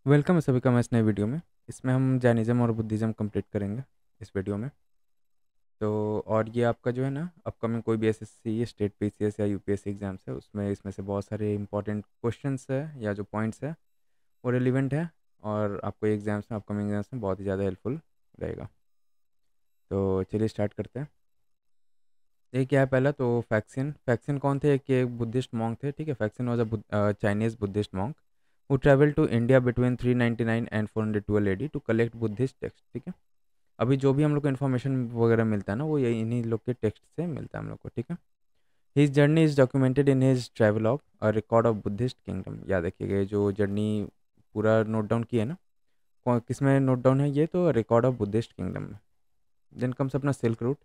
Welcome है सभी का मैं इस नए वीडियो में। इसमें हम जैनिज़्म और बुद्धिज़्म कंप्लीट करेंगे इस वीडियो में। तो और ये आपका जो है ना अपकमिंग कोई भी एसएससी स्टेट पीसीएस या यूपीएससी एग्जाम्स है उसमें इसमें से बहुत सारे इंपॉर्टेंट क्वेश्चंस है या जो पॉइंट्स है वो रिलेवेंट है और आपको एग्जाम्स में अपकमिंग एग्जाम्स में बहुत ही ज़्यादा हेल्पफुल रहेगा। तो चलिए स्टार्ट करते हैं। ये क्या है पहला तो फैक्सिन फैक्सिन कौन थे कि एक बुद्धिस्ट मॉन्क थे। ठीक है, Faxian was a Chinese Buddhist monk who travel to India between 399 and 412 AD to collect Buddhist text. ठीक है, अभी जो भी हम लोग को इन्फॉर्मेशन वगैरह मिलता है ना वो ये इन्हीं लोग के टेक्स्ट से मिलता है हम लोग को। ठीक है, his journey is documented in his travelogue और रिकॉर्ड ऑफ बुद्धिस्ट किंगडम। याद रखिएगा ये जो जर्नी पूरा नोट डाउन किया है ना किस में नोट डाउन है, ये तो रिकॉर्ड ऑफ बुद्धिस्ट किंगडम में। देन कम्स अपना सिल्क रूट।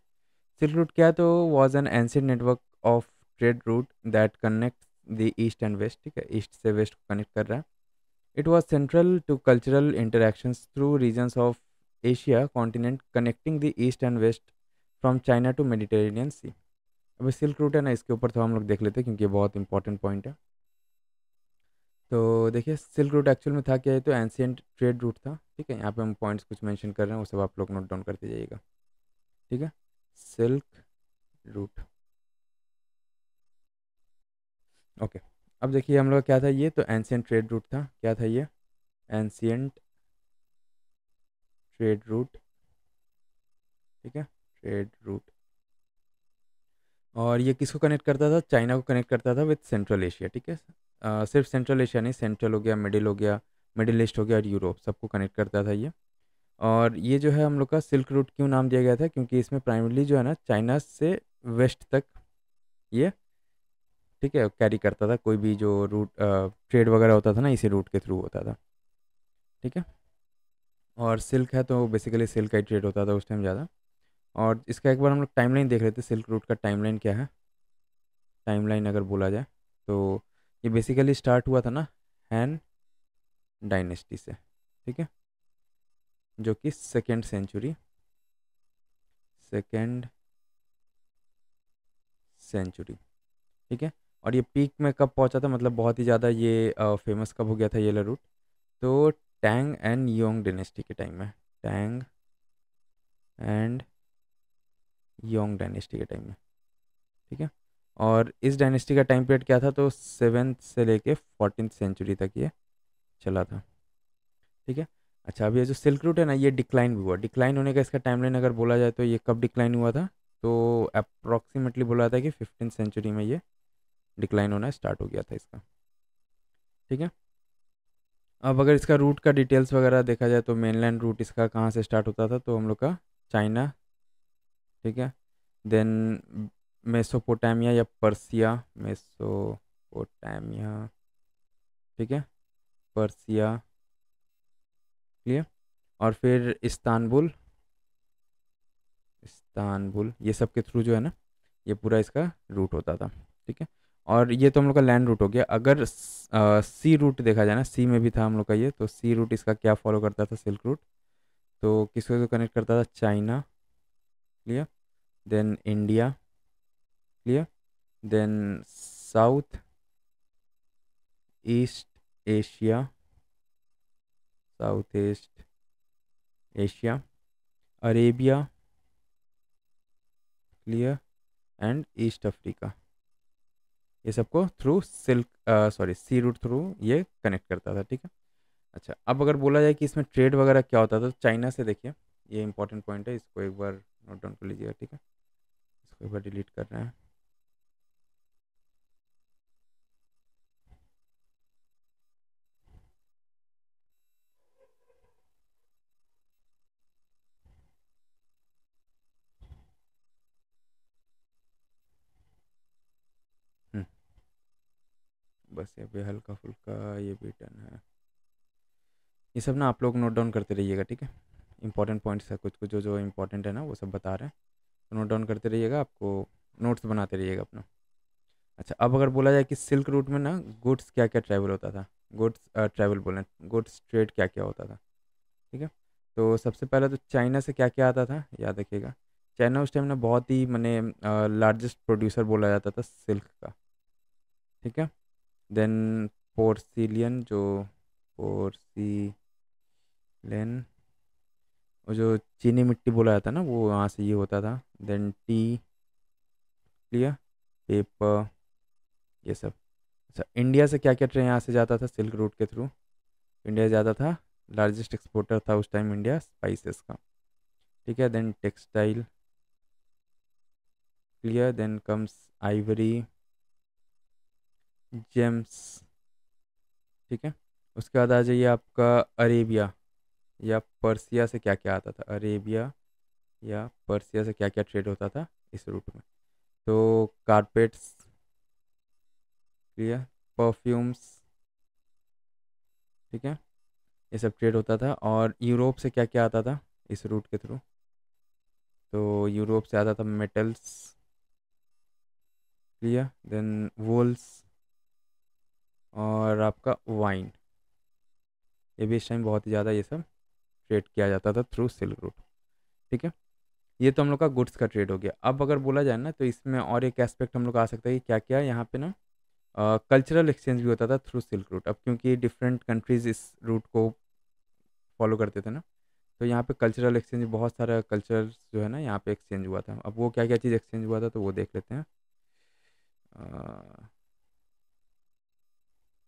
सिल्क रूट क्या है तो was an ancient network of trade route that connect the east and west. ठीक है, ईस्ट से वेस्ट को कनेक्ट कर रहा है। It was central to cultural interactions through regions of Asia continent connecting the east and west from China to Mediterranean Sea। अभी silk route है ना इसके ऊपर तो हम लोग देख लेते हैं क्योंकि ये बहुत इंपॉर्टेंट पॉइंट है। तो देखिए सिल्क रूट एक्चुअल में था क्या है तो एंशियंट ट्रेड रूट था। ठीक है, यहाँ पे हम पॉइंट्स कुछ मेंशन कर रहे हैं वो सब आप लोग नोट डाउन करते जाइएगा। ठीक है, सिल्क रूट। ओके, अब देखिए हम लोग क्या था, ये तो एंशियंट ट्रेड रूट था। क्या था ये? Ancient trade route. ठीक है, ट्रेड रूट। और ये किसको कनेक्ट करता था? चाइना को कनेक्ट करता था विद सेंट्रल एशिया। ठीक है, सिर्फ सेंट्रल एशिया नहीं, सेंट्रल हो गया, मिडिल हो गया, मिडिल ईस्ट हो गया और यूरोप, सबको कनेक्ट करता था ये। और ये जो है हम लोग का सिल्क रूट क्यों नाम दिया गया था, क्योंकि इसमें प्राइमरली जो है ना चाइना से वेस्ट तक ये ठीक है कैरी करता था। कोई भी जो रूट ट्रेड वगैरह होता था ना इसी रूट के थ्रू होता था। ठीक है, और सिल्क है तो बेसिकली सिल्क का ही ट्रेड होता था उस टाइम ज़्यादा। और इसका एक बार हम लोग टाइमलाइन देख लेते हैं, सिल्क रूट का टाइमलाइन क्या है। टाइमलाइन अगर बोला जाए तो ये बेसिकली स्टार्ट हुआ था ना हैन डायनेस्टी से। ठीक है, जो कि सेकेंड सेंचुरी। ठीक है, और ये पीक में कब पहुंचा था, मतलब बहुत ही ज़्यादा ये फेमस कब हो गया था ये वाला रूट? तो टैंग एंड योंग डायनेस्टी के टाइम में। टैंग एंड योंग डायनेस्टी के टाइम में। ठीक है, और इस डायनेस्टी का टाइम पीरियड क्या था तो 7th से लेके 14th सेंचुरी तक ये चला था। ठीक है, अच्छा अब ये जो सिल्क रूट है ना ये डिक्लाइन भी हुआ। डिक्लाइन होने का इसका टाइमलाइन अगर बोला जाए तो ये कब डिक्लाइन हुआ था तो अप्रॉक्सीमेटली बोला जाता है कि 15th सेंचुरी में ये डिक्लाइन होना स्टार्ट हो गया था इसका। ठीक है, अब अगर इसका रूट का डिटेल्स वगैरह देखा जाए तो मेनलैंड रूट इसका कहाँ से स्टार्ट होता था तो हम लोग का चाइना। ठीक है, देन मेसोपोटामिया या पर्सिया, मेसोपोटामिया। ठीक है, पर्सिया, क्लियर। और फिर इस्तांबुल, इस्तांबुल ये सब के थ्रू जो है ना ये पूरा इसका रूट होता था। ठीक है, और ये तो हम लोग का लैंड रूट हो गया। अगर सी रूट देखा जाए ना, सी में भी था हम लोग का ये, तो सी रूट इसका क्या फॉलो करता था सिल्क रूट, तो किसको कनेक्ट करता था? China, clear, then India, clear, then South East Asia, South East Asia, Arabia, clear, and East Africa. ये सबको through silk sorry sea route through ये कनेक्ट करता था। ठीक है, अच्छा अब अगर बोला जाए कि इसमें ट्रेड वगैरह क्या होता था तो चाइना से देखिए, ये इंपॉर्टेंट पॉइंट है, इसको एक बार नोट डाउन कर लीजिएगा। ठीक है, इसको एक बार डिलीट कर रहे हैं। हम्म, बस ये भी हल्का फुल्का ये भी डन है। ये सब ना आप लोग नोट डाउन करते रहिएगा। ठीक है, इंपॉर्टेंट पॉइंट्स है कुछ कुछ जो जो इंपॉर्टेंट है ना वो सब बता रहे हैं, तो नोट डाउन करते रहिएगा, आपको नोट्स बनाते रहिएगा अपना। अच्छा अब अगर बोला जाए कि सिल्क रूट में ना गुड्स क्या क्या ट्रैवल होता था, गुड्स ट्रैवल बोलें, गुड्स ट्रेड क्या क्या होता था। ठीक है, तो सबसे पहले तो चाइना से क्या क्या आता था याद रखिएगा। चाइना उस टाइम ना बहुत ही मैंने लार्जेस्ट प्रोड्यूसर बोला जाता था सिल्क का। ठीक है, देन पोर्सिलियन जो पोर्सिलेन, वो जो चीनी मिट्टी बोला जाता है ना, वो वहाँ से ये होता था। देन टी, क्लियर, पेपर, ये सब। अच्छा, इंडिया से क्या क्या ट्रेन यहाँ से जाता था सिल्क रूट के थ्रू? इंडिया जाता था, लार्जेस्ट एक्सपोर्टर था उस टाइम इंडिया स्पाइसेस का, ठीक है। Then textile, clear. Then comes ivory, gems, ठीक है। उसके बाद आ जाइए आपका अरेबिया या पर्सिया से क्या क्या आता था, अरेबिया या पर्सिया से क्या क्या ट्रेड होता था इस रूट में? तो कारपेट्स, क्लियर, परफ्यूम्स, ठीक है, ये सब ट्रेड होता था। और यूरोप से क्या क्या आता था इस रूट के थ्रू? तो यूरोप से आता था मेटल्स, क्लियर। देन वूल्स और आपका वाइन, ये भी इस टाइम बहुत ही ज़्यादा ये सब ट्रेड किया जाता था थ्रू सिल्क रूट, ठीक है। ये तो हम लोग का गुड्स का ट्रेड हो गया। अब अगर बोला जाए ना, तो इसमें और एक एस्पेक्ट हम लोग का आ सकता है कि क्या क्या यहाँ पे ना कल्चरल एक्सचेंज भी होता था थ्रू सिल्क रूट। अब क्योंकि डिफरेंट कंट्रीज इस रूट को फॉलो करते थे ना, तो यहाँ पे कल्चरल एक्सचेंज, बहुत सारा कल्चर जो है ना यहाँ पे एक्सचेंज हुआ था। अब वो क्या क्या चीज़ एक्सचेंज हुआ था, तो वो देख लेते हैं। अ,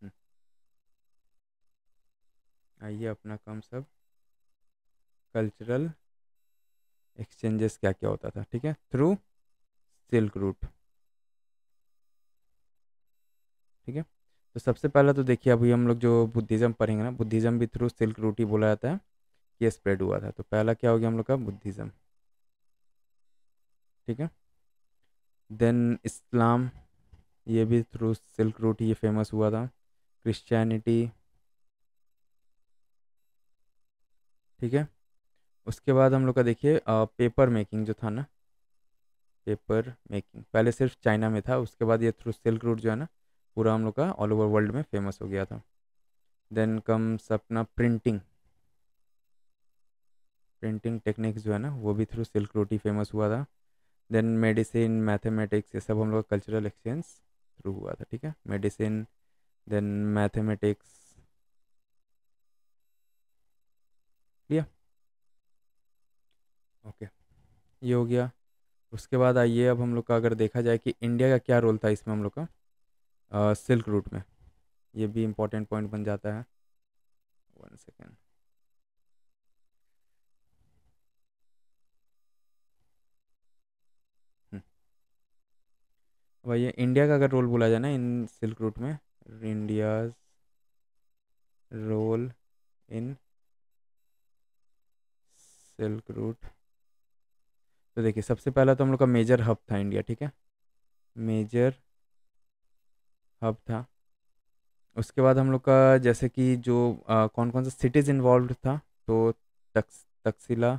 हम्म, आइए अपना काम सब कल्चरल एक्सचेंजेस क्या क्या होता था, ठीक है, थ्रू सिल्क रूट, ठीक है। तो सबसे पहला तो देखिए, अभी हम लोग जो बुद्धिज़्म पढ़ेंगे ना, बुद्धिज़्म भी थ्रू सिल्क रूट ही बोला जाता है, ये स्प्रेड हुआ था। तो पहला क्या हो गया हम लोग का, बुद्धिज़्म, ठीक है। देन इस्लाम, ये भी थ्रू सिल्क रूट ही ये फेमस हुआ था। क्रिश्चियनिटी, ठीक है। उसके बाद हम लोग का देखिए पेपर मेकिंग जो था ना, पेपर मेकिंग पहले सिर्फ चाइना में था, उसके बाद ये थ्रू सिल्क रूट जो है ना, पूरा हम लोग का ऑल ओवर वर्ल्ड में फेमस हो गया था। देन कम्स अपना प्रिंटिंग, प्रिंटिंग टेक्निक्स जो है ना, वो भी थ्रू सिल्क रूट ही फेमस हुआ था। देन मेडिसिन, मैथमेटिक्स, ये सब हम लोग का कल्चरल एक्सचेंज थ्रू हुआ था, ठीक है। मेडिसिन, देन मैथमेटिक्स, लिया, ओके, ये हो गया। उसके बाद आइए, अब हम लोग का अगर देखा जाए कि इंडिया का क्या रोल था इसमें हम लोग का सिल्क रूट में, ये भी इम्पोर्टेंट पॉइंट बन जाता है। वन सेकेंड, भैया इंडिया का अगर रोल बोला जाए ना इन सिल्क रूट में, India's role in silk route, तो देखिए सबसे पहला तो हम लोग का मेजर हब था इंडिया, ठीक है, मेजर हब था। उसके बाद हम लोग का जैसे कि जो कौन कौन सा सिटीज़ इन्वॉल्व था, तो Takshashila,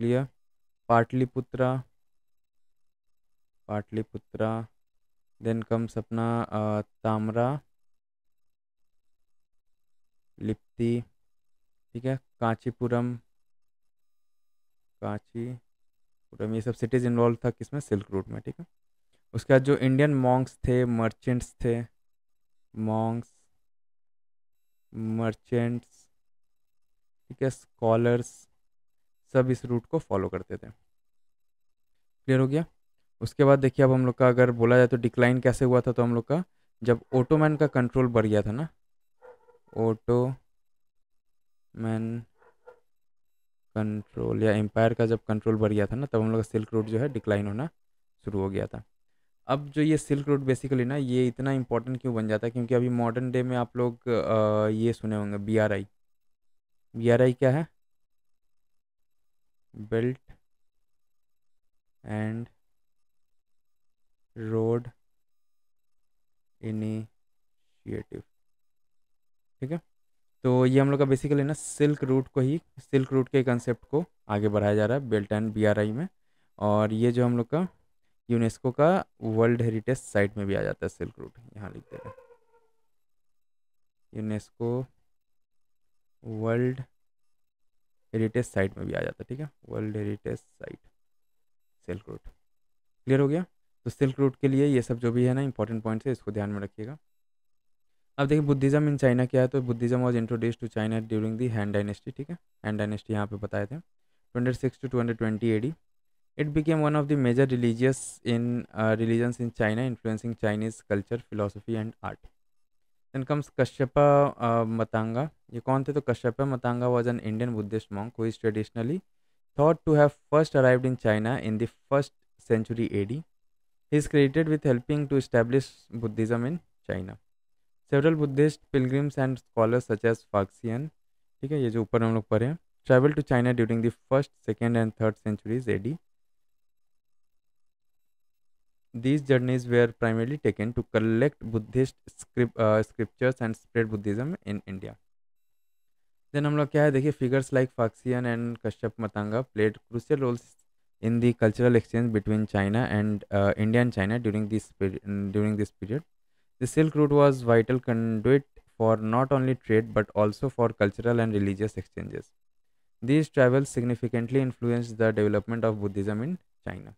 clear, Pataliputra, Pataliputra, then comes अपना तामरा, लिप्ति, ठीक है, कांचीपुरम, कांचीपुरम, ये सब सिटीज़ इन्वॉल्व था किसमें, सिल्क रूट में, ठीक है। उसके बाद जो इंडियन मॉन्क्स थे, मर्चेंट्स थे, मॉन्क्स, मर्चेंट्स, ठीक है, स्कॉलर्स, सब इस रूट को फॉलो करते थे, क्लियर हो गया। उसके बाद देखिए, अब हम लोग का अगर बोला जाए तो डिक्लाइन कैसे हुआ था, तो हम लोग का जब ओटोमैन का कंट्रोल बढ़ गया था ना, ओटोमैन कंट्रोल या एम्पायर का जब कंट्रोल बढ़ गया था ना, तब हम लोग का सिल्क रूट जो है डिक्लाइन होना शुरू हो गया था। अब जो ये सिल्क रूट बेसिकली ना, ये इतना इंपॉर्टेंट क्यों बन जाता है, क्योंकि अभी मॉडर्न डे में आप लोग ये सुने होंगे BRI, BRI क्या है, बेल्ट एंड रोड इनिशिएटिव, ठीक है। तो ये हम लोग का बेसिकली ना सिल्क रूट को ही, सिल्क रूट के कंसेप्ट को आगे बढ़ाया जा रहा है बेल्ट एंड BRI में। और ये जो हम लोग का यूनेस्को का वर्ल्ड हेरिटेज साइट में भी आ जाता है सिल्क रूट, यहाँ लिख दे रहे हैं, यूनेस्को वर्ल्ड हेरिटेज साइट में भी आ जाता है, ठीक है, world heritage site, silk route, clear हो गया। तो सिल्क रूट के लिए ये सब जो भी है ना इंपॉर्टेंट पॉइंट्स है, इसको ध्यान में रखिएगा। अब देखिए बुद्धिज़्म इन चाइना क्या है, तो Buddhism was introduce to China during the Han dynasty, ठीक है। हैन डायनेस्टी यहाँ पे बताए थे 206 to 220 AD. It became one of the major religions in China, influencing Chinese culture, philosophy and art. Then comes Kashyapa Matanga. ये कौन थे, तो Kashyapa Matanga was an Indian Buddhist monk who is traditionally thought to have first arrived in China in the first century AD. He is credited with helping to establish Buddhism in China. Several Buddhist pilgrims and scholars such as Faxian, ठीक है, ये जो ऊपर हम लोग पढ़े हैं, traveled to China during the first, second and third centuries AD. These journeys were primarily taken to collect Buddhist scriptures and spread Buddhism in India. Then हम लोग क्या है, देखिए figures like Faxian and Kashyapa Matanga played crucial roles in the cultural exchange between China and India and China during this period. The Silk Route was vital conduit for not only trade but also for cultural and religious exchanges. These travels significantly influenced the development of Buddhism in China.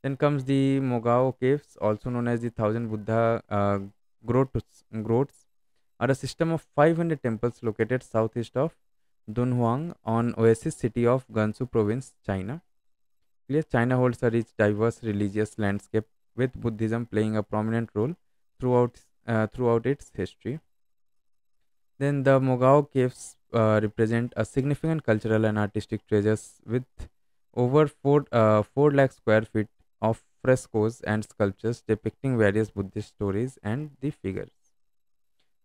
Then comes the Mogao Caves, also known as the Thousand Buddha grots, are a system of 500 temples located southeast of Dunhuang on Oasis city of Gansu province, China. Clear, China holds a rich, diverse religious landscape with Buddhism playing a prominent role throughout its history. Then the Mogao caves represent a significant cultural and artistic treasures with over 4 lakh square feet of frescoes and sculptures depicting various Buddhist stories and the figures.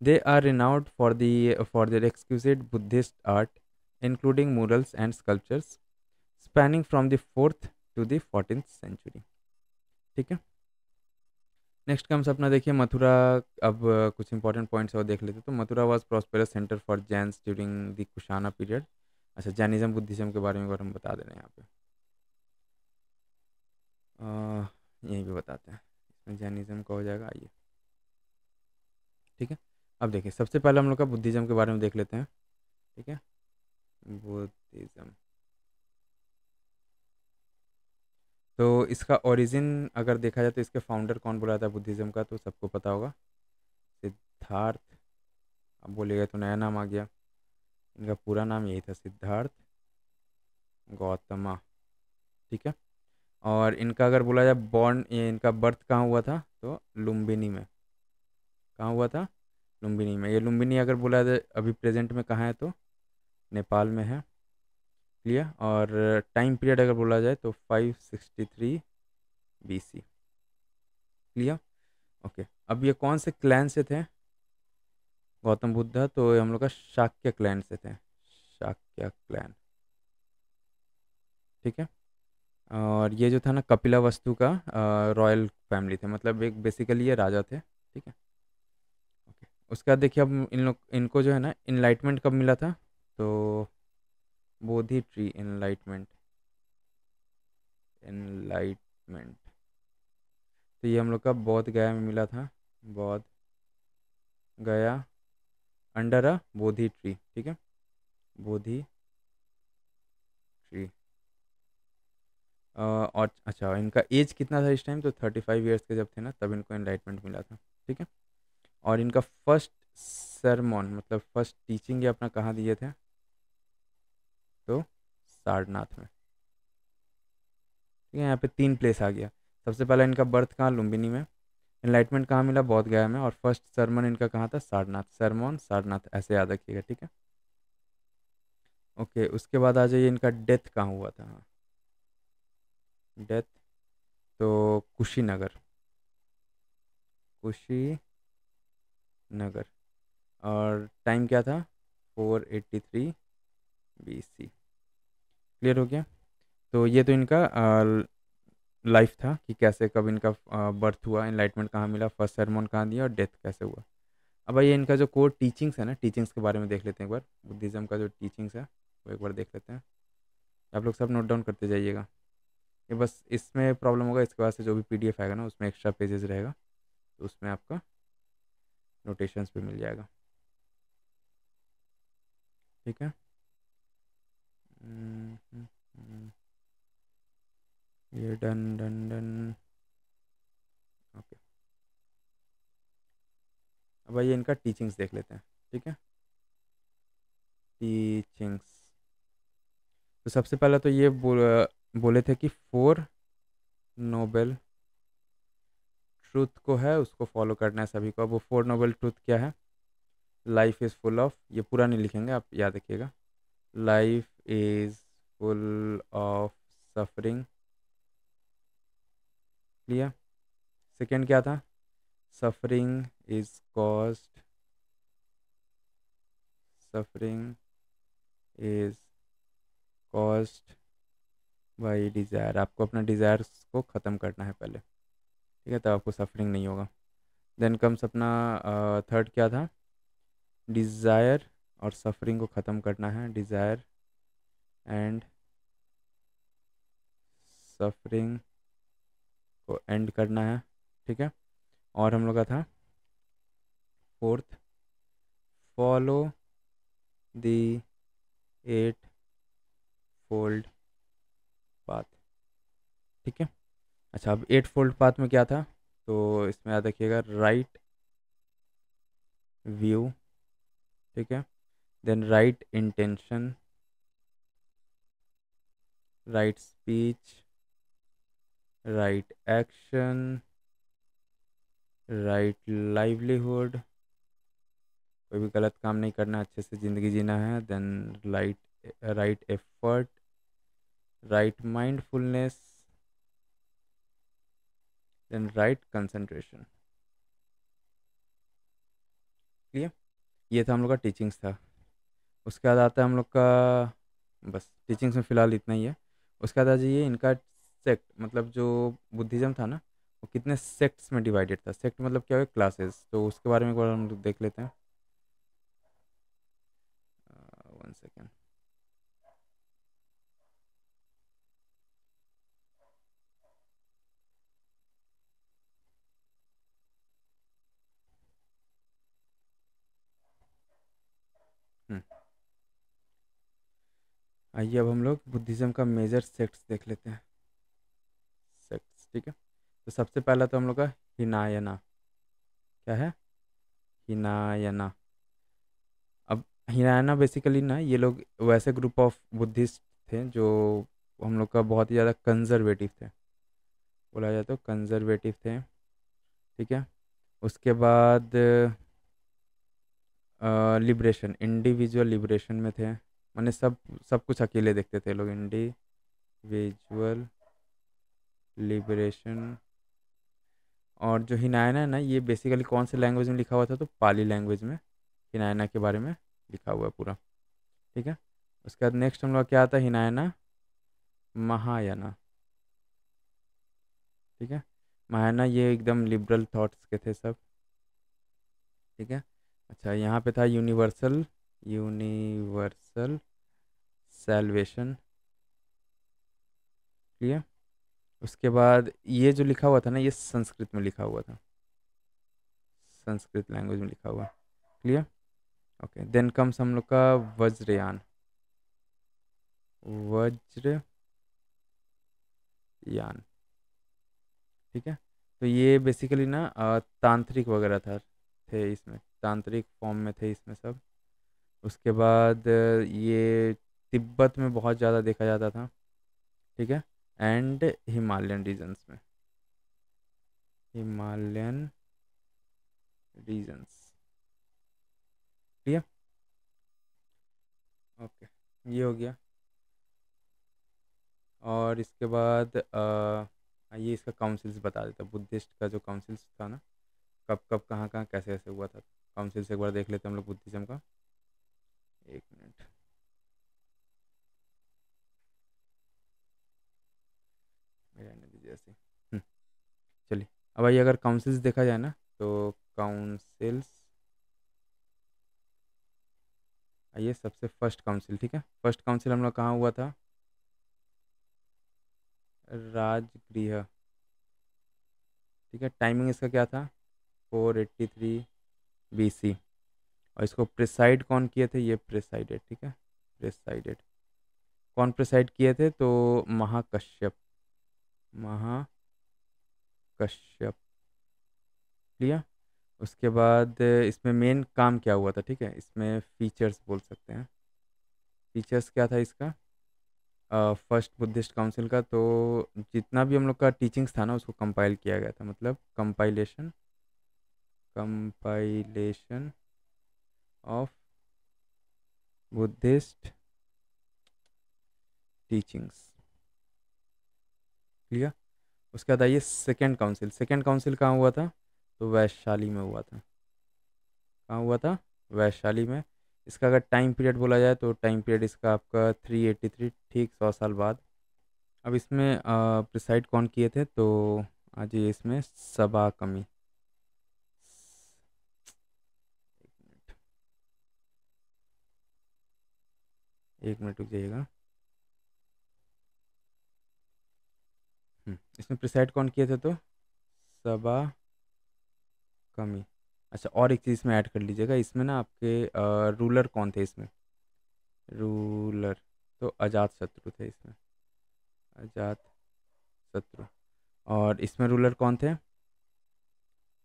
They are renowned for their exquisite Buddhist art, including murals and sculptures spanning from the 4th to the 14th century. ठीक है, next comes अपना देखिए मथुरा। अब कुछ important points और देख लेते, तो Mathura was prosperous centre for Jains during the Kushana period. अच्छा, जैनिज्म बुद्धिज्म के बारे में अगर हम बता दे रहे हैं यहाँ पे, यहीं पे बताते हैं, इसमें जैनिज्म का हो जाएगा, आइए, ठीक है। अब देखिए सबसे पहले हम लोग का बुद्धिज्म के बारे में देख लेते हैं, ठीक है। बुद्धिज्म, तो इसका ओरिजिन अगर देखा जाए तो इसके फाउंडर कौन बोला था बुद्धिज्म का, तो सबको पता होगा, सिद्धार्थ। अब बोलिएगा तो नया नाम आ गया, इनका पूरा नाम यही था, सिद्धार्थ गौतमा, ठीक है। और इनका अगर बोला जाए बॉर्न, ये इनका बर्थ कहाँ हुआ था, तो लुम्बिनी में। कहाँ हुआ था, लुम्बिनी में। ये लुम्बिनी अगर बोला जाए अभी प्रेजेंट में कहाँ है, तो नेपाल में है, क्लियर। और टाइम पीरियड अगर बोला जाए तो 563 BC, क्लियर, ओके। अब ये कौन से क्लैन से थे गौतम बुद्धा, तो ये हम लोग का शाक्य क्लैन से थे, शाक्य क्लैन, ठीक है। और ये जो था ना कपिला वस्तु का रॉयल फैमिली थे, मतलब एक बेसिकली ये राजा थे, ठीक है, ओके। उसके बाद देखिए अब इनको जो है ना इनलाइटमेंट कब मिला था, तो बोधि ट्री, इनलाइटमेंट, इनलाइटमेंट, तो ये हम लोग का बोध गया में मिला था, बोध गया अंडर अ बोधि ट्री, ठीक है, बोधि ट्री। और अच्छा, इनका एज कितना था इस टाइम, तो 35 ईयर्स के जब थे ना, तब इनको एनलाइटमेंट मिला था, ठीक है। और इनका फर्स्ट सरमॉन, मतलब फर्स्ट टीचिंग ये अपना कहाँ दिए थे, तो सारनाथ में, ठीक है। यहाँ पे 3 प्लेस आ गया। सबसे पहला इनका बर्थ कहाँ, लुम्बिनी में। एनलाइटमेंट कहाँ मिला, बोध गया में। और फर्स्ट सरमन इनका कहाँ था, सारनाथ, सरमोन सारनाथ, ऐसे याद रखिएगा, ठीक है, ओके। उसके बाद आ जाइए, इनका डेथ कहाँ हुआ था, डेथ, तो कुशीनगर, कुशीनगर। और टाइम क्या था, 483 BC, क्लियर हो गया। तो ये तो इनका लाइफ था कि कैसे कब इनका बर्थ हुआ, इनलाइटमेंट कहाँ मिला, फर्स्ट सरमोन कहाँ दिया, और डेथ कैसे हुआ। अब आइए इनका जो कोर टीचिंग्स है ना, टीचिंग्स के बारे में देख लेते हैं एक बार। बुद्धिज़्म का जो टीचिंग्स है वो एक बार देख लेते हैं, आप लोग सब नोट डाउन करते जाइएगा। ये बस इसमें प्रॉब्लम होगा, इसके बाद से जो भी PDF आएगा ना उसमें एक्स्ट्रा पेजेस रहेगा, तो उसमें आपका नोटेशंस भी मिल जाएगा, ठीक है। हम्म, हम्म, हम्म, ये डन डन डन, ओके। अब आइए इनका टीचिंग्स देख लेते हैं। ठीक है, टीचिंग्स। तो सबसे पहले तो ये बोले थे कि 4 नोबल ट्रूथ को है उसको फॉलो करना है सभी को। अब वो 4 नोबल ट्रूथ क्या है? लाइफ इज़ फुल ऑफ, ये पूरा नहीं लिखेंगे, आप याद रखिएगा। Life is full of suffering. Clear. Second क्या था? Suffering is caused, suffering is caused by desire. आपको अपना डिज़ायर्स को ख़त्म करना है पहले, ठीक है, तब आपको सफरिंग नहीं होगा। देन कम्स अपना थर्ड क्या था? डिज़ायर और सफरिंग को ख़त्म करना है, डिज़ायर एंड सफरिंग को एंड करना है। ठीक है। और हम लोग का था fourth, follow the 8 fold path. ठीक है। अच्छा, अब 8 फोल्ड पाथ में क्या था? तो इसमें याद रखिएगा, राइट व्यू, ठीक है, then right intention, right speech, right action, right livelihood, कोई भी गलत काम नहीं करना, अच्छे से ज़िंदगी जीना है। Then right effort, right mindfulness, then right concentration. Clear. ये था हम लोग का टीचिंग्स था। उसके बाद आता है हम लोग का, बस टीचिंग्स में फ़िलहाल इतना ही है। उसके बाद आ जाइए इनका सेक्ट, मतलब जो बुद्धिज़्म था ना, वो कितने सेक्ट्स में डिवाइडेड था। सेक्ट मतलब क्या है? क्लासेस। तो उसके बारे में एक बार हम लोग देख लेते हैं। 1 सेकेंड। आइए अब हम लोग बुद्धिज़्म का मेजर सेक्ट्स देख लेते हैं। सेक्ट्स, ठीक है। तो सबसे पहला तो हम लोग का हिनायना। क्या है? हिनायना। अब हिनायना बेसिकली ना, ये लोग वैसे ग्रुप ऑफ बुद्धिस्ट थे जो हम लोग का बहुत ही ज़्यादा कंजर्वेटिव थे, बोला जाए तो कंजर्वेटिव थे। ठीक है। उसके बाद लिबरेशन, इंडिविजुअल लिबरेशन में थे, माने सब सब कुछ अकेले देखते थे लोग। Individual liberation. और जो हिनायना है ना, ये बेसिकली कौन से लैंग्वेज में लिखा हुआ था? तो पाली लैंग्वेज में हिनायना के बारे में लिखा हुआ है पूरा। ठीक है। उसके बाद नेक्स्ट हम लोग क्या आता है? हिनायना महायाना। ठीक है। महायाना ये एकदम लिबरल थॉट्स के थे सब। ठीक है। अच्छा, यहाँ पे था यूनिवर्सल, यूनिवर्सल सैल्वेशन। क्लियर। उसके बाद ये जो लिखा हुआ था ना, ये संस्कृत में लिखा हुआ था, संस्कृत लैंग्वेज में लिखा हुआ। क्लियर। ओके, देन कम्स हम लोग का वज्रयान, वज्रयान। ठीक है। तो ये बेसिकली ना तांत्रिक वगैरह था, थे इसमें, तांत्रिक फॉर्म में थे इसमें सब। उसके बाद ये तिब्बत में बहुत ज़्यादा देखा जाता था। ठीक है। एंड हिमालयन रीजन्स में, हिमालयन रीजन्स। ठीक है। ओके, ये हो गया। और इसके बाद ये इसका काउंसिल्स बता देता, बुद्धिस्ट का जो काउंसिल्स था ना, कब कब कहाँ कहाँ कैसे कैसे हुआ था। काउंसिल्स एक बार देख लेते हैं हम लोग बुद्धिज्म का। एक मिनट, रहने दीजिए ऐसे। चलिए, अब आइए अगर काउंसिल्स देखा जाए ना, तो काउंसिल्स, आइए सबसे फर्स्ट काउंसिल। ठीक है, फर्स्ट काउंसिल हम लोग कहाँ हुआ था? राजगृह। ठीक है। टाइमिंग इसका क्या था? 483 BC। और इसको प्रिसाइड कौन किए थे? ये प्रिसाइडेड। ठीक है, प्रिसाइडेड। कौन प्रिसाइड किए थे? तो महाकश्यप, महाकश्यप। लिया। उसके बाद इसमें मेन काम क्या हुआ था, ठीक है, इसमें फीचर्स बोल सकते हैं। फीचर्स क्या था इसका, फर्स्ट बुद्धिस्ट काउंसिल का, तो जितना भी हम लोग का टीचिंग्स था ना उसको कंपाइल किया गया था, मतलब compilation compilation of Buddhist teachings. Clear. उसके बाद आइए सेकेंड काउंसिल। सेकेंड काउंसिल कहाँ हुआ था, तो वैशाली में हुआ था। कहाँ हुआ था, वैशाली में। इसका अगर टाइम पीरियड बोला जाए तो टाइम पीरियड इसका आपका 383, ठीक 100 साल बाद। अब इसमें प्रिसाइड कौन किए थे, तो आज ये इसमें सबा कमी। एक मिनट रुक जाइएगा। इसमें प्रिसाइड कौन किए थे, तो सबा कमी। अच्छा, और एक चीज़ इसमें ऐड कर लीजिएगा, इसमें ना आपके रूलर कौन थे इसमें, रूलर, तो अजात शत्रु थे इसमें, अजात शत्रु। और इसमें रूलर कौन थे,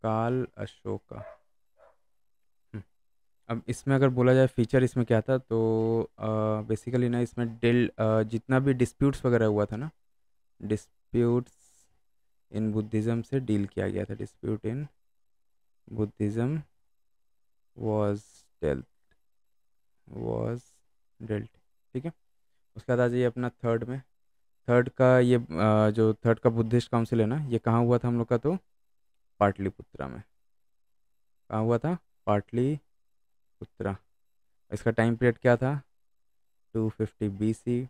काल अशोका। हम्म, अब इसमें अगर बोला जाए फीचर इसमें क्या था, तो बेसिकली ना इसमें जितना भी डिस्प्यूट्स वगैरह हुआ था ना, डिस्प्यूट्स इन बुद्धिज़्म से डील किया गया था। Dispute in Buddhism was dealt was dealt. ठीक है। उसके बाद आ जाइए अपना थर्ड में। थर्ड का ये जो थर्ड का बुद्धिस्ट काउंसिल है ना, ये कहाँ हुआ था हम लोग का, तो पाटलिपुत्रा में। कहाँ हुआ था, पाटलिपुत्रा। इसका टाइम पीरियड क्या था, 250 BC।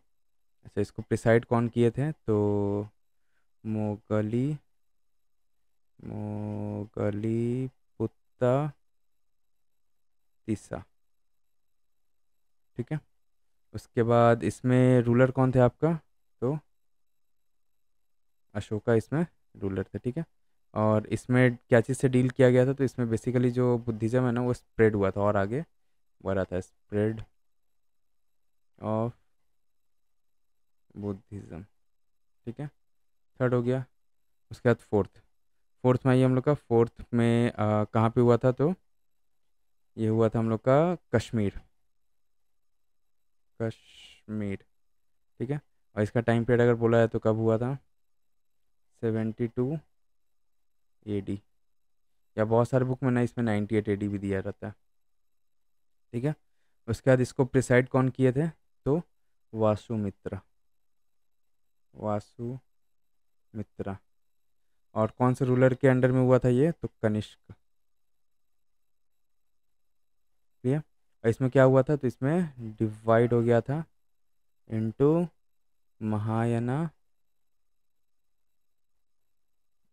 अच्छा, इसको प्रिसाइड कौन किए थे, तो मोगली मोगली पुत्ता तीसा। ठीक है। उसके बाद इसमें रूलर कौन थे आपका, तो अशोका इसमें रूलर थे। ठीक है। और इसमें क्या चीज़ से डील किया गया था, तो इसमें बेसिकली जो बुद्धिज़्म है ना वो स्प्रेड हुआ था और आगे बढ़ रहा था, स्प्रेड ऑफ बुद्धिज़्म। ठीक है, थर्ड हो गया। उसके बाद फोर्थ। फोर्थ में आइए हम लोग का, फोर्थ में कहाँ पे हुआ था, तो ये हुआ था हम लोग का कश्मीर, कश्मीर। ठीक है। और इसका टाइम पीरियड अगर बोला है तो कब हुआ था, 72 AD, या बहुत सारे बुक में ना इसमें 98 AD भी दिया रहता है। ठीक है। उसके बाद इसको प्रिसाइड कौन किए थे, तो वासुमित्रा, वासुमित्रा। और कौन से रूलर के अंडर में हुआ था ये, तो कनिष्क। ठीक है। और इसमें क्या हुआ था, तो इसमें डिवाइड हो गया था into Mahayana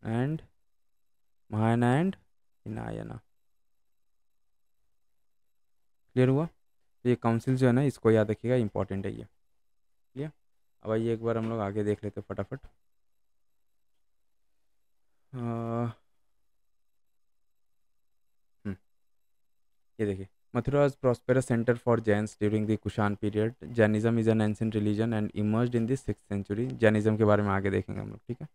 and Mahayana and Hinayana. Clear हुआ। तो ये काउंसिल जो है ना इसको याद रखिएगा, इंपॉर्टेंट है ये। क्लियर। अब आइए एक बार हम लोग आगे देख लेते हैं फटाफट। अ, हम्म, ये देखिए, Mathura was prosperous center for Jains during the Kushan period. Jainism is an ancient religion and emerged in the 6th century. Jainism के बारे में आगे देखेंगे हम लोग। ठीक है।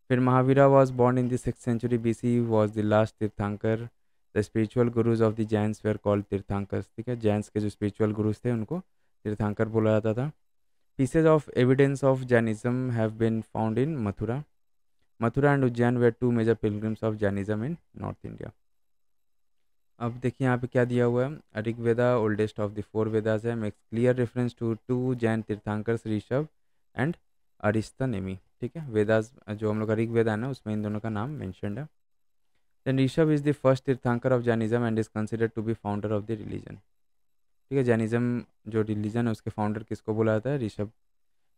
फिर Mahavira was born in the 6th century BC, was the last तीर्थंकर। The spiritual gurus of the Jains were called tirthankaras. ठीक है, जैन्स के जो स्पिरिचुअल गुरुज थे उनको तीर्थंकर बोला जाता था। Pieces of evidence of Jainism have been found in Mathura. Mathura and Ujjain were two major pilgrims of Jainism in North India. अब देखिए यहाँ पे क्या दिया हुआ है, Rigveda oldest of the four Vedas है, makes clear reference to two Jain Tirthankaras Rishabh and Arishtanemi. ठीक है, वेदास जो हम लोग का ऋग्वेदा है ना उसमें इन दोनों का नाम मेंशन्ड है। Then Rishabh is the first Tirthankar of Jainism and is considered to be founder of the religion. ठीक है, जैनिज्म जो रिलीजन है उसके फाउंडर किसको बोला जाता है, ऋषभ,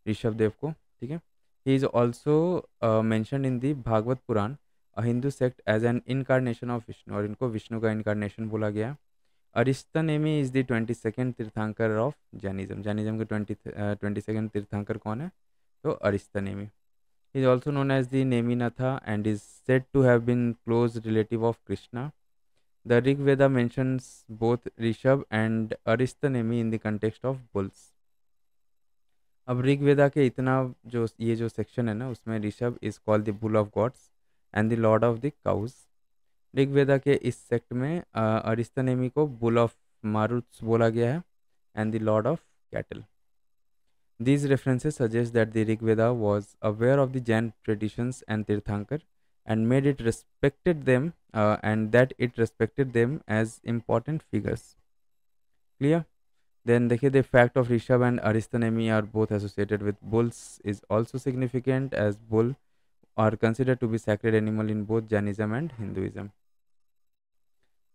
ऋषभ देव को। ठीक है। He is also mention in the Bhagavata Purana, a Hindu sect, as an incarnation of Vishnu, और इनको विष्णु का इनकारनेशन बोला गया। अरिस्तनेमी इज द 22nd तीर्थंकर ऑफ जैनिज्म। जैनिज्म के 22nd तीर्थंकर कौन है, तो अरिस्तनेमी। He is also known as the Neminatha and is said to have been close relative of Krishna. The Rig Veda mentions both Rishabh and Aristonemi in the context of bulls. अब ऋग वेदा के इतना जो ये जो सेक्शन है ना उसमें Rishabha is called the bull of gods and the lord of the cows. Rigveda के इस सेक्ट में अरिस्तनेमी को बुल ऑफ मारुत्स बोला गया है and the lord of cattle. These references suggest that the Rig Veda was aware of the Jain traditions and Tirthankar and made it respected them and that it respected them as important figures. Clear? Then देखिए the fact of Rishabh and Aristonemi are both associated with bulls is also significant as bull are considered to be sacred animal in both Jainism and Hinduism.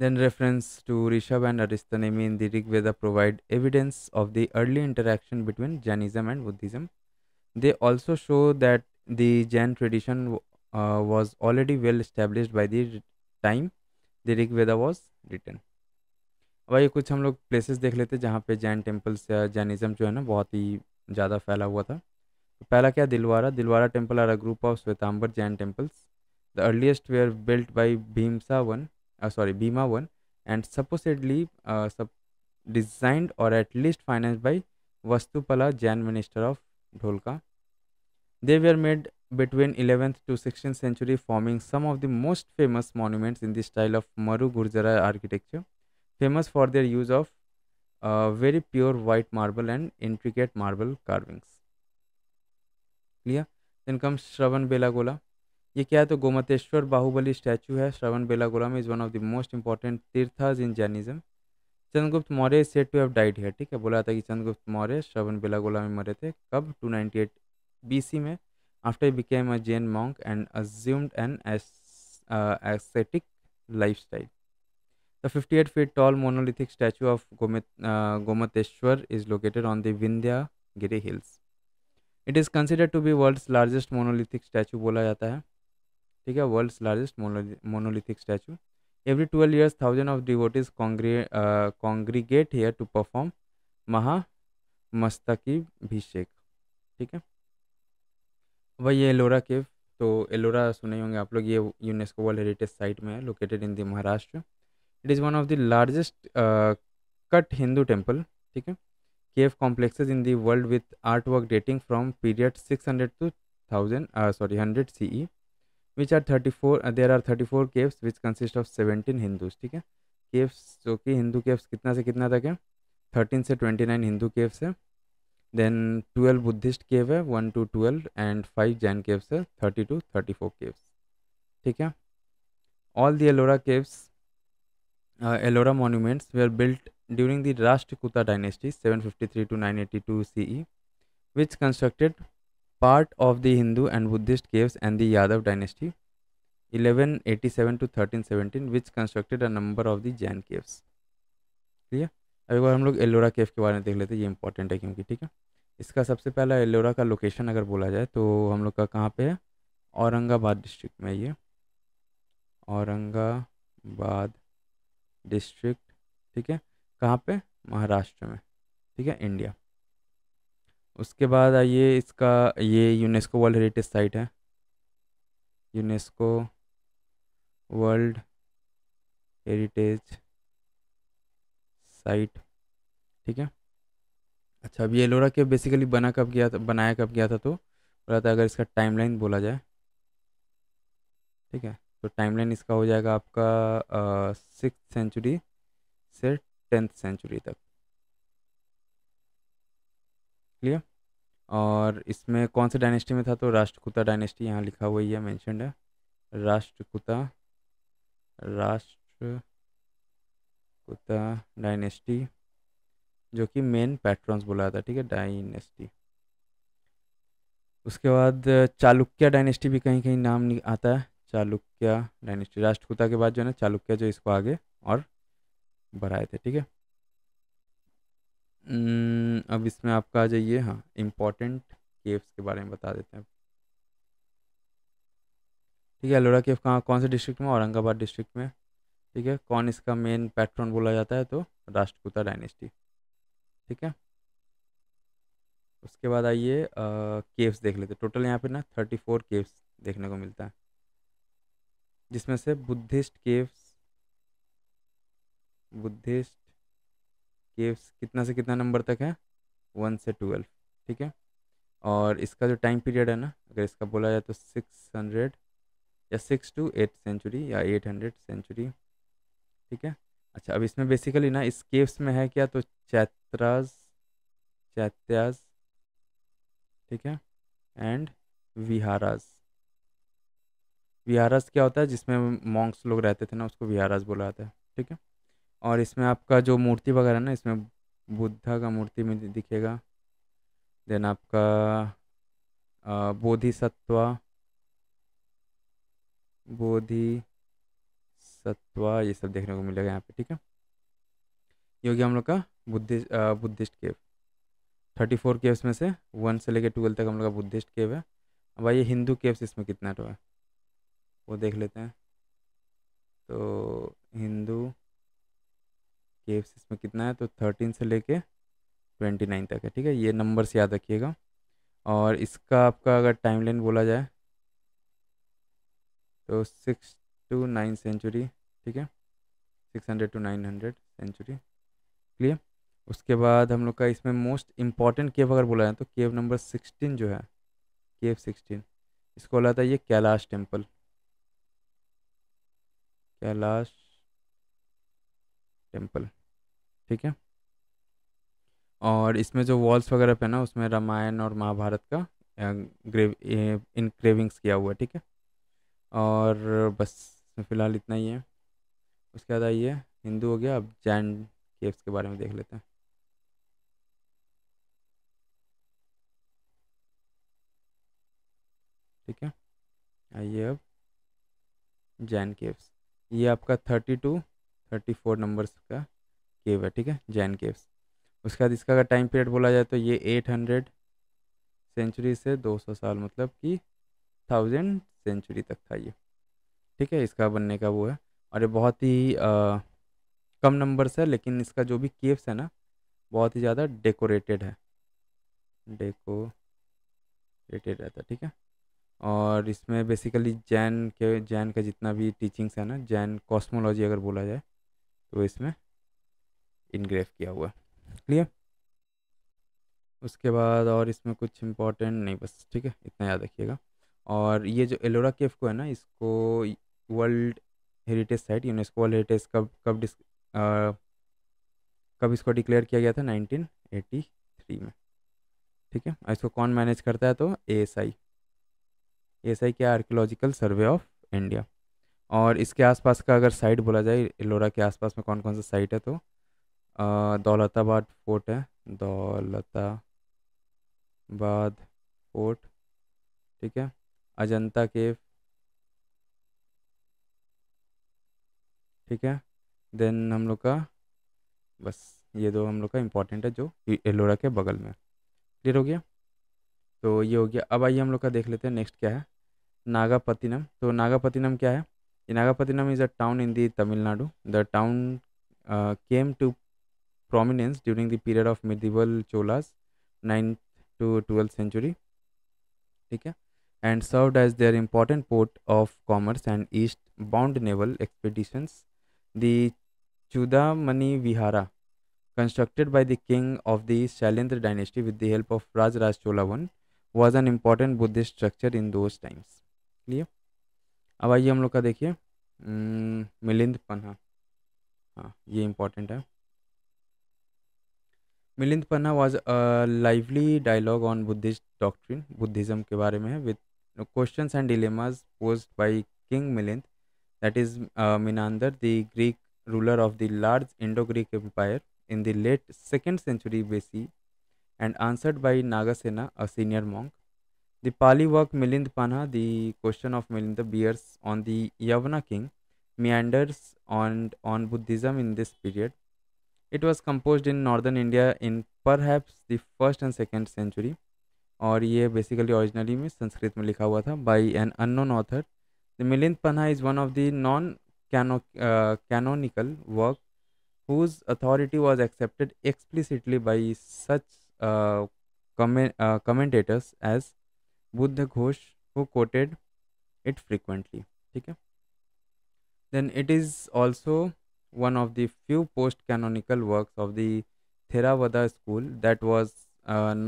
Then reference to Rishabh and Aristonemi in the Rig Veda provide evidence of the early interaction between Jainism and Buddhism. They also show that the Jain tradition was already well established by the time the Rig Veda was written. अब ये कुछ हम लोग places देख लेते हैं जहाँ पे जैन टेम्पल्स या जैनिज़्म जो है ना बहुत ही ज़्यादा फैला हुआ था. तो पहला क्या, Dilwara temple are a group of Shvetambar Jain temples. The earliest were built by Bhima one and supposedly designed or at least financed by Vastupala Jain minister of Dholka. They were made between 11th to 16th century, forming some of the most famous monuments in the style of Maru Gurjara architecture, famous for their use of very pure white marble and intricate marble carvings. Clear? Then comes Shravan Belagola. ये क्या है, तो Gomateshwara Baahubali statue है श्रवण बेलागोला में. Is one of the most important tirthas in Jainism. Chandragupta Maurya is said to have died here. ठीक है, बोला था कि चंद्रगुप्त मौर्य श्रवण बेलागोला में मरे थे. कब? 298 BC में, after he became a Jain monk and assumed an ascetic lifestyle. The 58 feet tall monolithic statue of Gomateshwar is located on the Vindhyagiri hills. It is considered to be world's largest monolithic statue बोला जाता है. ठीक है, world's largest monolithic statue. Every 12 years thousand of devotees congregate here to perform Mahamastakabhisheka. ठीक है, वही ये एलोरा केव. तो एलोरा सुने होंगे आप लोग, ये यूनेस्को वर्ल्ड हेरिटेज साइट में है, located in the Maharashtra. It is one of the largest cut Hindu temple. ठीक है, cave complexes in the world with artwork dating from period 600 to 100 CE, which are 34. There are 34 caves which consist of 17 Hindus. ठीक है, caves जो कि Hindu caves कितना से कितना तक है, 13 से 29 हिंदू caves है. देन 12 बुद्धिस्ट केव है, 1 to 12, एंड 5 जैन caves है, 30 to 34 caves. ठीक है, all the Ellora monuments were built during the Rashtrakuta dynasty 753 to 982 CE, which constructed part of the Hindu and Buddhist caves, and the Yadav dynasty 1187 to 1317, which constructed a number of the Jain caves. ठीक है, अब एक बार हम लोग एलोरा केव के बारे में देख लेते हैं, ये इंपॉर्टेंट है क्योंकि ठीक है, इसका सबसे पहला एलोरा का लोकेशन अगर बोला जाए तो हम लोग का कहाँ पे है, औरंगाबाद डिस्ट्रिक्ट में. ये औरंगाबाद डिस्ट्रिक्ट. ठीक है, कहाँ पे, महाराष्ट्र में. ठीक है, इंडिया. उसके बाद आइए, इसका ये यूनेस्को वर्ल्ड हेरिटेज साइट है, यूनेस्को वर्ल्ड हेरिटेज साइट. ठीक है, अच्छा, अब ये एलोरा केव बेसिकली बनाया कब गया था, तो बोला था अगर इसका टाइमलाइन बोला जाए. ठीक है, तो टाइमलाइन इसका हो जाएगा आपका 6th सेंचुरी से 10th सेंचुरी तक. क्लियर? और इसमें कौन से डायनेस्टी में था, तो राष्ट्रकूता डायनेस्टी यहाँ लिखा हुआ ही है, मेंशन्ड है. राष्ट्रकूता डायनेस्टी, जो कि मेन पैट्रॉन्स बोला था. ठीक है, डायनेस्टी. उसके बाद चालुक्य डायनेस्टी भी कहीं कहीं नाम आता है, चालुक्य डायनेस्टी. राष्ट्रकूता के बाद जो है ना, चालुक्य जो इसको आगे और बढ़ाए थे. ठीक है, अब इसमें आपका आ जाइए, हाँ, इम्पोर्टेंट केव्स के बारे में बता देते हैं. ठीक है, एलोरा केव कौन से डिस्ट्रिक्ट में, औरंगाबाद डिस्ट्रिक्ट में. ठीक है, कौन इसका मेन पैट्रन बोला जाता है, तो राष्ट्रकूता डायनेस्टी. ठीक है, उसके बाद आइए केव्स देख लेते. टोटल यहाँ पे ना 34 केव्स देखने को मिलता है, जिसमें से बुद्धिस्ट केव्स कितना से कितना नंबर तक है, 1 से 12. ठीक है, और इसका जो टाइम पीरियड है ना, अगर इसका बोला जाए तो 600 या 6 to 8 सेंचुरी या 800 सेंचुरी, ठीक है। अच्छा, अब इसमें बेसिकली ना इस केव्स में है क्या, तो चैत्रास, चैत्यास, ठीक है, एंड विहारास। विहारास क्या होता है, जिसमें मॉन्क्स लोग रहते थे ना, उसको विहारास बोला जाता है, ठीक है। और इसमें आपका जो मूर्ति वगैरह ना, इसमें बुद्धा का मूर्ति में दिखेगा। देन आपका बोधिसत्वा, बोधिसत्वा, ये सब देखने को मिलेगा यहाँ पे, ठीक है। ये हो गया हम लोग का बुद्धिस्ट केव। 34 केव्स में से 1 से लेकर 12 तक हम लोग का बुद्धिस्ट केव है। अब आइए हिंदू केव्स इसमें कितना तो है वो देख लेते हैं। तो हिंदू केव्स इसमें कितना है, तो 13 से लेके 29 तक है, ठीक है। ये नंबर से याद रखिएगा। और इसका आपका अगर टाइमलाइन बोला जाए तो 6 to 9 सेंचुरी, ठीक है, 600 to 900 सेंचुरी, क्लियर। उसके बाद हम लोग का इसमें मोस्ट इम्पॉर्टेंट केव अगर बोला जाए तो केव नंबर 16 जो है, केव 16, इसको बोला था ये कैलाश टेम्पल, कैलाश टेम्पल, ठीक है। और इसमें जो वॉल्स वगैरह पे ना, उसमें रामायण और महाभारत का ग्रेव इनक्रेविंग्स किया हुआ है, ठीक है। और बस फिलहाल इतना ही है। उसके बाद आइए, हिंदू हो गया, अब जैन केव्स के बारे में देख लेते हैं, ठीक है। आइए अब जैन केव्स, ये आपका 32 34 नंबर्स का केव है, ठीक है, जैन केव्स। उसके बाद इसका अगर टाइम पीरियड बोला जाए तो ये 800 सेंचुरी से 200 साल, मतलब कि 1000 सेंचुरी तक था ये, ठीक है, इसका बनने का वो है। और ये बहुत ही कम नंबर्स है, लेकिन इसका जो भी केव्स है ना, बहुत ही ज़्यादा डेकोरेटेड है, डेकोरेटेड रहता है, ठीक है। और इसमें बेसिकली जैन का जितना भी टीचिंग्स है ना, जैन कॉस्मोलॉजी अगर बोला जाए तो इसमें इनग्रेव किया हुआ है, क्लियर। उसके बाद और इसमें कुछ इम्पोर्टेंट नहीं, बस ठीक है, इतना याद रखिएगा। और ये जो एलोरा केव को है ना, इसको world heritage site, UNESCO world heritage कब इसको डिक्लेयर किया गया था, 1983 में, ठीक है। और इसको कौन मैनेज करता है, तो एएसआई, एएसआई क्या, आर्कियोलॉजिकल सर्वे ऑफ इंडिया। और इसके आसपास का अगर साइट बोला जाए, एलोरा के आसपास में कौन कौन सा साइट है, तो दौलताबाद फोर्ट है, दौलताबाद फोर्ट, ठीक है, अजंता केव, ठीक है। देन हम लोग का बस ये दो हम लोग का इम्पोर्टेंट है जो एलोरा के बगल में, क्लियर हो गया। तो ये हो गया। अब आइए हम लोग का देख लेते हैं नेक्स्ट क्या है, नागापत्तिनम। तो नागापत्तिनम क्या है, ये Nagapattinam is a town in the Tamil Nadu. The town came to prominence during the period of medieval Cholas, 9th to 12th century, ठीक है, and served as their important port of commerce and east-bound naval expeditions. The Chudamani Vihara, constructed by the king of the Shailendra dynasty with the help of Raj Chola I, was an important Buddhist structure in those times. Clear? अब आइए हम लोग का देखिए मिलिंद पन्हा, हाँ ये important है। Milind Panha was a lively dialogue on Buddhist doctrine, Buddhism के बारे में है, with questions and dilemmas posed by king Milind, that is Menander, the Greek ruler of the large Indo-Greek empire in the late 2nd century BC, and answered by Nagasena, a senior monk. The Pali work Milind Panha, the question of Milinda, bears on the Yavana king meanders on Buddhism in this period. It was composed in northern India in perhaps the 1st and 2nd century, और ये basically originally में संस्कृत में लिखा हुआ था by an unknown author. The Milinda Panha is one of the non canonical work whose authority was accepted explicitly by such commentators as Buddha Ghosh, who quoted it frequently, ठीक है। Then it is also one of the few post-canonical works of the Theravada school that was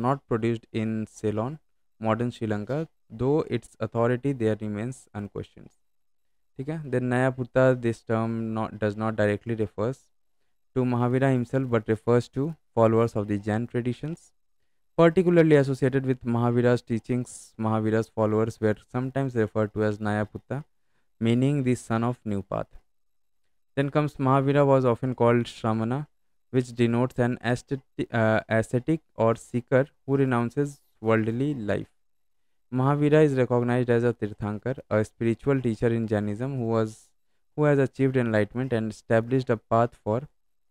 not produced in Ceylon, modern Sri Lanka, though its authority there remains unquestioned. ठीक है। Then नया पुता, this term not does not directly refers to Mahavira himself but refers to followers of the Jain traditions. Particularly associated with Mahavira's teachings, Mahavira's followers were sometimes referred to as Nayaputta, meaning the son of new path. Then comes Mahavira was often called Shramana, which denotes an ascetic or seeker who renounces worldly life. Mahavira is recognized as a Tirthankar, a spiritual teacher in Jainism who has achieved enlightenment and established a path for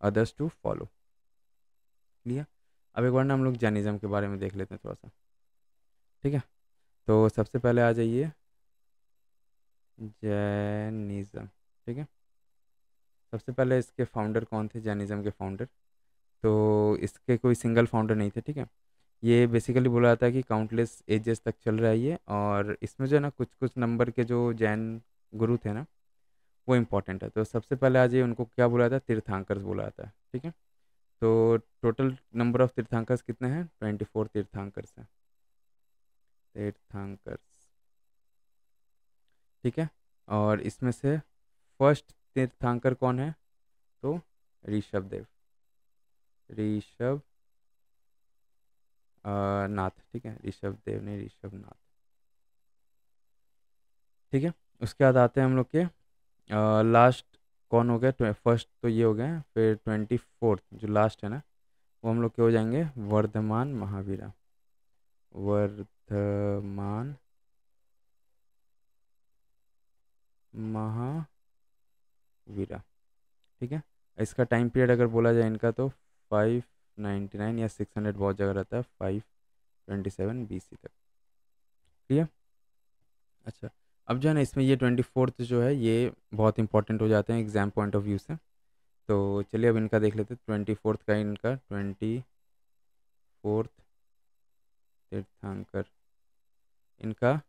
others to follow. Clear. अब एक बार ना हम लोग Jainism के बारे में देख लेते हैं थोड़ा सा। ठीक है, तो सबसे पहले आ जाइए जैनिज़्म। ठीक है, सबसे पहले इसके फाउंडर कौन थे, जैनिज़्म के फाउंडर? तो इसके कोई सिंगल फाउंडर नहीं थे। ठीक है, ये बेसिकली बोला जाता है कि काउंटलेस एजेस तक चल रहा है ये, और इसमें जो है ना कुछ कुछ नंबर के जो जैन गुरु थे ना वो इम्पोर्टेंट है। तो सबसे पहले आ जाइए, उनको क्या बोला जाता है? तीर्थांकर्स बोला जाता है। ठीक है, तो टोटल नंबर ऑफ तीर्थांकर्स कितने हैं? 24 तीर्थांकर्स हैं, तीर्थांकर्स। ठीक है, और इसमें से फर्स्ट तीर्थांकर कौन है? तो ऋषभ देव, ऋषभ नाथ। ठीक है, ऋषभ देव नहीं, ऋषभ नाथ। ठीक है, उसके बाद आते हैं हम लोग के लास्ट कौन हो गया? फर्स्ट तो ये हो गया, फिर 24 जो लास्ट है ना वो हम लोग के हो जाएंगे वर्धमान महावीरा, वर्धमान महावीरा। ठीक है, इसका टाइम पीरियड अगर बोला जाए इनका तो 599 या 600 बहुत जगह रहता है, 527 BC तक। ठीक है, अच्छा अब जो है ना इसमें ये 24th जो है ये बहुत इंपॉर्टेंट हो जाते हैं एग्जाम पॉइंट ऑफ व्यू से। तो चलिए अब इनका देख लेते हैं 24th का। इनका 24th तीर्थंकर, इनका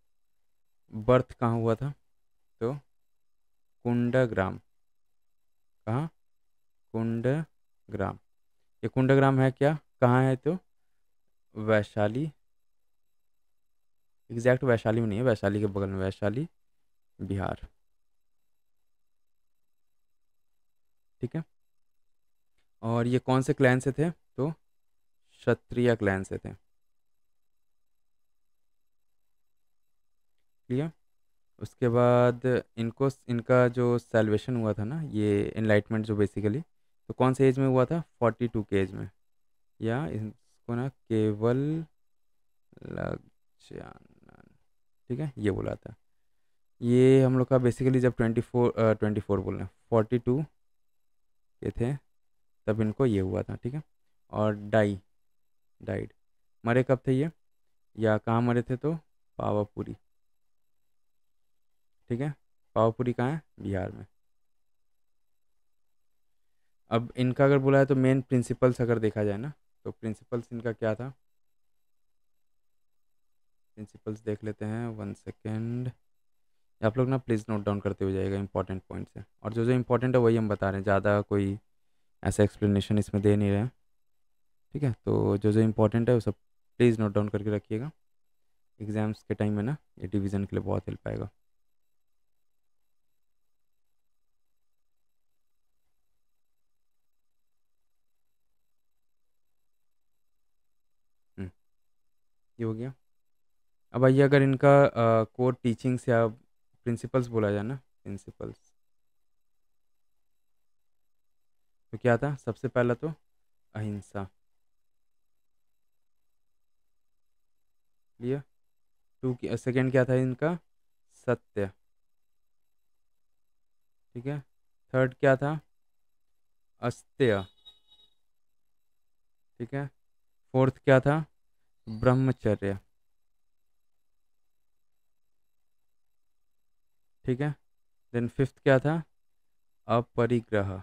बर्थ कहाँ हुआ था? तो कुंडग्राम। कहाँ? कुंडग्राम। ये कुंडग्राम है क्या, कहाँ है? तो वैशाली, एग्जैक्ट वैशाली में नहीं है, वैशाली के बगल में, वैशाली बिहार। ठीक है, और ये कौन से क्लैन से थे? तो क्षत्रिय क्लैन से थे। क्लियर। उसके बाद इनको इनका जो सेल्वेशन हुआ था ना, ये इनलाइटमेंट जो बेसिकली, तो कौन से एज में हुआ था? 42 के एज में, या इसको ना केवल लज्जानन। ठीक है, ये बोला था। ये हम लोग का बेसिकली जब 24 बोल रहे हैं, 42 के थे तब इनको ये हुआ था। ठीक है, और डाइड, मरे कब थे ये, या कहाँ मरे थे? तो पावापुरी। ठीक है, पावापुरी कहाँ है? बिहार में। अब इनका अगर बोला है तो मेन प्रिंसिपल्स अगर देखा जाए ना, तो प्रिंसिपल्स इनका क्या था? प्रिंसिपल्स देख लेते हैं, 1 सेकेंड। आप लोग ना प्लीज़ नोट डाउन करते हुए जाइएगा इंपॉर्टेंट पॉइंट्स है, और जो जो इंपॉर्टेंट है वही हम बता रहे हैं, ज़्यादा कोई ऐसा एक्सप्लेनेशन इसमें दे नहीं रहे हैं। ठीक है, तो जो जो इंपॉर्टेंट है वो सब प्लीज़ नोट डाउन करके रखिएगा, एग्ज़ाम्स के टाइम में ना ये डिवीज़न के लिए बहुत हेल्प आएगा। हम्म, ये हो गया। अब आइए, अगर इनका कोर टीचिंग्स या प्रिंसिपल्स बोला जाए ना, प्रिंसिपल्स तो क्या था? सबसे पहला तो अहिंसा। क्लियर। सेकेंड क्या था इनका? सत्य। ठीक है, थर्ड क्या था? अस्त्य। ठीक है, फोर्थ क्या था? ब्रह्मचर्य। ठीक है, देन फिफ्थ क्या था? अपरिग्रह,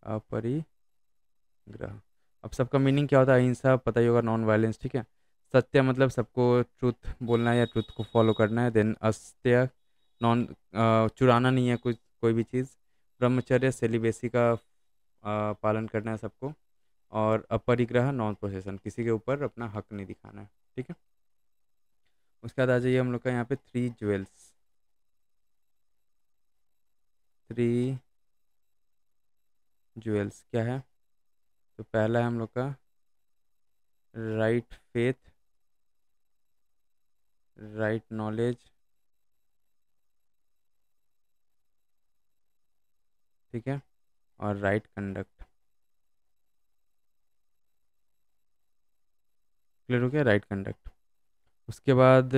अपरिग्रह। अब सबका मीनिंग क्या होता है? अहिंसा पता ही होगा, नॉन वायलेंस। ठीक है, सत्य मतलब सबको ट्रुथ बोलना है या ट्रुथ को फॉलो करना है। देन अस्त्य, नॉन, चुराना नहीं है कुछ कोई भी चीज़। ब्रह्मचर्य, सेलिबेसी का पालन करना है सबको। और अपरिग्रह, नॉन पोसेशन, किसी के ऊपर अपना हक नहीं दिखाना है। ठीक है, उसके बाद आ जाइए हम लोग का यहाँ पे 3 ज्वेल्स। 3 ज्वेल्स क्या है? तो पहला है हम लोग का राइट फेथ, राइट नॉलेज, ठीक है, और राइट कंडक्ट। क्लियर हो गया? Right conduct. उसके बाद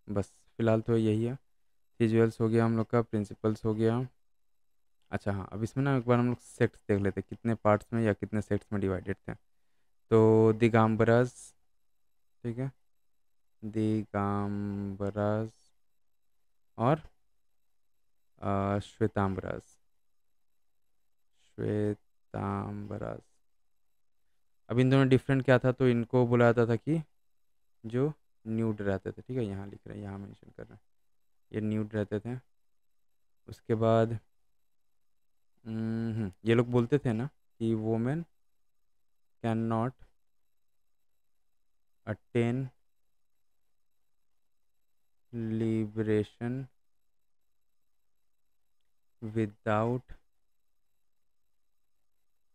बस फिलहाल तो यही है। विजुअल्स हो गया हम लोग का, प्रिंसिपल्स हो गया। अच्छा हाँ, अब इसमें ना एक बार हम लोग सेक्ट्स देख लेते हैं, कितने पार्ट्स में या कितने सेक्ट्स में डिवाइडेड थे। तो दिगंबरास, ठीक है, दिगंबरास और श्वेतांबरास, श्वेतांबरास। अब इन दोनों डिफरेंट क्या था? तो इनको बोला जाता था कि जो न्यूड रहते थे, ठीक है, यहाँ लिख रहे हैं, यहाँ मेंशन कर रहे हैं, ये न्यूड रहते थे। उसके बाद ये लोग बोलते थे ना कि women can not attain liberation without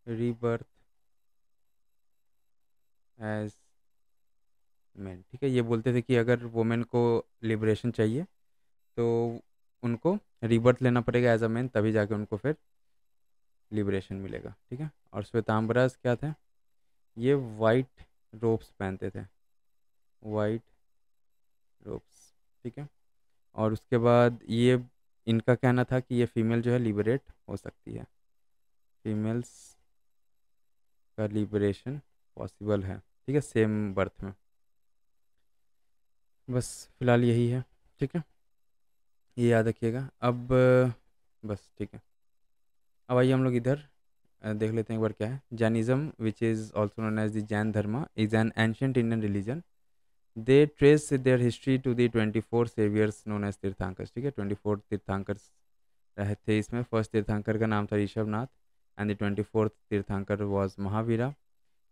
rebirth as man, ठीक है। ये बोलते थे कि अगर वोमेन को लिबरेशन चाहिए तो उनको रीबर्थ लेना पड़ेगा एज अ मैन, तभी जाके उनको फिर लिबरेशन मिलेगा, ठीक है। और श्वेतांबरास क्या थे? ये वाइट रोब्स पहनते थे, वाइट रोब्स, ठीक है। और उसके बाद ये इनका कहना था कि ये फीमेल जो है लिबरेट हो सकती है, फीमेल्स का लिबरेशन पॉसिबल है, ठीक है, सेम बर्थ में। बस फिलहाल यही है, ठीक है, ये याद रखिएगा। अब बस ठीक है। अब आइए हम लोग इधर देख लेते हैं एक बार क्या है। Jainism which is also known as the Jain dharma is an ancient Indian religion. They trace their history to the 24 saviours known as tirthankars, ठीक है, 24 तीर्थांकर्स रहे थे इसमें। फर्स्ट तीर्थांकर का नाम था Rishabhanath and the 24th tirthankar was Mahavira.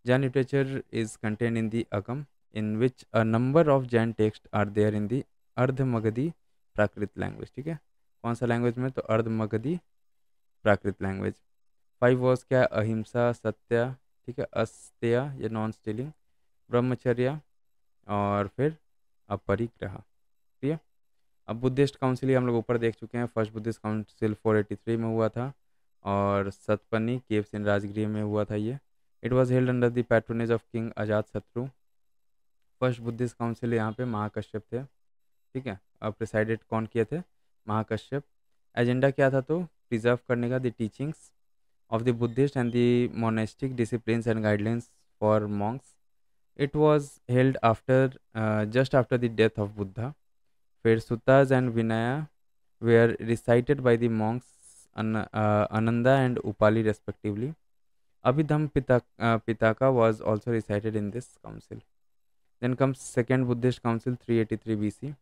Jain literature is contained in the Agam in which a number of Jain text are there in the Ardhamagadhi Prakrit language, ठीक है। कौन सा लैंग्वेज में? तो अर्धमगधी प्राकृत लैंग्वेज। 5 वर्स क्या है? अहिंसा, सत्य, ठीक है, अस्तेय या नॉन स्टीलिंग, ब्रह्मचर्य और फिर अपरिग्रह, ठीक है। अब बुद्धिस्ट काउंसिल ही हम लोग ऊपर देख चुके हैं। फर्स्ट बुद्धिस्ट काउंसिल 483 में हुआ था और सतपनी केव्स इन राजगृह में हुआ था ये। It was held under the patronage of king Ajatashatru. First Buddhist council यहाँ पे महाकश्यप थे, ठीक है। अब प्रिसाइडेड कौन किए थे? महाकश्यप। एजेंडा क्या था? तो प्रिजर्व करने का the teachings of the Buddhist and the monastic disciplines and guidelines for monks. It was held after just after the death of Buddha, where suttas and Vinaya were recited by the monks Ananda and Upali respectively. Abhidham Pitaka was also recited in this council. Then comes second Buddhist council 383 BC.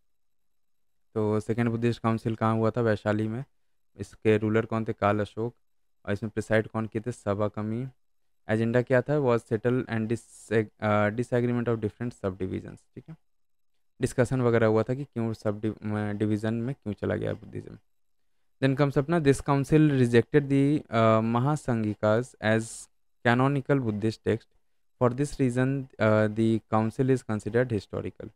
तो second Buddhist council कहाँ हुआ था? वैशाली में। इसके ruler कौन थे? काल अशोक। और इसमें प्रिसाइड कौन किए थे? सभा कमी। एजेंडा क्या था? Was settle and disagreement of different सब डिविजन्स, ठीक है। डिस्कशन वगैरह हुआ था कि क्यों सब डिवीजन में क्यों चला गया बुद्धिज्म। देन कम्स अपना this council rejected the Mahasanghikas as canonical Buddhist text. For this reason the council is considered historical.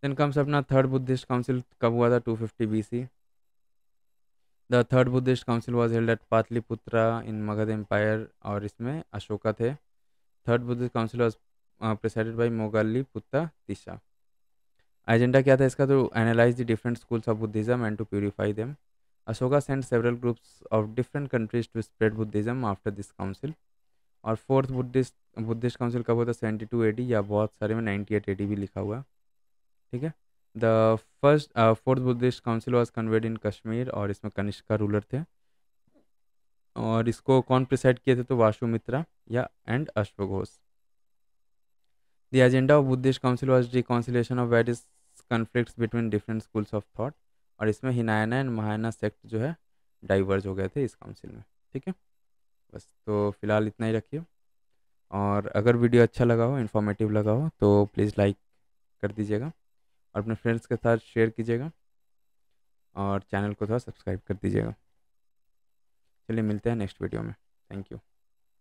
Then comes अपना थर्ड बुद्धिस्ट काउंसिल कब हुआ था? 250 BC। The third Buddhist council was held at Pataliputra in Magadh empire और इसमें अशोका थे। Third Buddhist council was presided by Moggali Putta Tissa. Agenda क्या था इसका? तो analyse the different schools of Buddhism and to purify them. Ashoka sent several groups of different countries to spread Buddhism after this council. और fourth Buddhist council कब हुआ था? 72 AD या बहुत सारे में 98 AD भी लिखा हुआ, ठीक है। The fourth Buddhist council was convened in Kashmir और इसमें कनिष्क का रूलर थे। और इसको कौन प्रिसाइड किए थे? तो वासुमित्रा या एंड अश्वघोष। The agenda of Buddhist council was reconciliation of various conflicts between different schools of thought. और इसमें हिनायना एंड महायाना सेक्ट जो है डाइवर्ज हो गए थे इस काउंसिल में, ठीक है। बस तो फिलहाल इतना ही रखिए। और अगर वीडियो अच्छा लगा हो, इन्फॉर्मेटिव लगा हो, तो प्लीज़ लाइक कर दीजिएगा और अपने फ्रेंड्स के साथ शेयर कीजिएगा और चैनल को थोड़ा सब्सक्राइब कर दीजिएगा। चलिए मिलते हैं नेक्स्ट वीडियो में। Thank you.